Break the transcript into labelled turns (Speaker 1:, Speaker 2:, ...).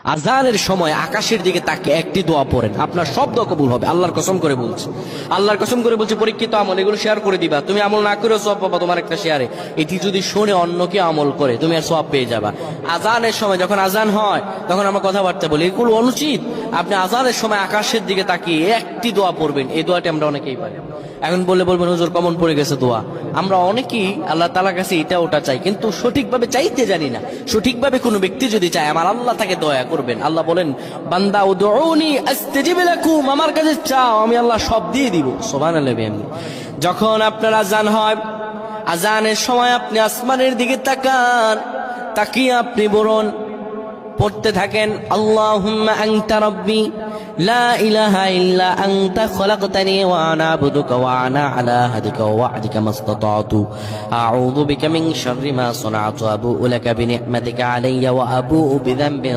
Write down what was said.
Speaker 1: আজানের সময় আকাশের দিকে তাকে একটি দোয়া পড়েন, আপনার সব দোয়া কবুল হবে। আল্লাহর কসম করে বলছে, আল্লাহর কসম করে বলছে, পরীক্ষিত আমল এগুলো শেয়ার করে দিবা। তুমি আমল না করেও সওয়াব পাবা তোমার একটা শেয়ারে। এটি যদি শুনে অন্য কেউ আমল করে তুমি আর সওয়াব পেয়ে যাবা। আজানের সময় যখন আজান হয় তখন আমরা কথাবার্তা বলি, এগুলো অনুচিত। আপনি আজানের সময় আকাশের দিকে তাকিয়ে একটি দোয়া পড়বেন। এই দোয়াটি আমরা অনেকেই পারি। এখন বলবেন হুজুর কমন পড়ে গেছে দোয়া। আমরা অনেকেই আল্লাহ তাআলার কাছে এটা ওটা চাই, কিন্তু সঠিকভাবে চাইতে জানি না। সঠিকভাবে কোনো ব্যক্তি যদি চায় আমার আল্লাহ তাকে দয়া করবেন। আল্লাহ বলেন, বান্দা উদউনি আস্তাজিব লাকুম, আমার কাছে চাও আমি আল্লাহ সব দিয়ে দিব। সুবহানাল্লাহ। যখন আপনার আজান হয়, আজানের সময় আপনি আসমানের দিকে তাকান, তাকিয়ে আপনি বলুন, পড়তে থাকেন, আল্লাহুম্মা আনতা রাব্বি লা ইলাহা ইল্লা আনতা খলাকতানি ওয়া আনা আবদুকা ওয়া আনা আলা হাদিকা ওয়া ওয়া'দিকা মাসতাতা'তু আউযু বিকা মিন শাররি মা সানা'তু আবু'ু লাকা বিনি'মাতিকা আলাইয়া ওয়া আবু'ু বিযানবি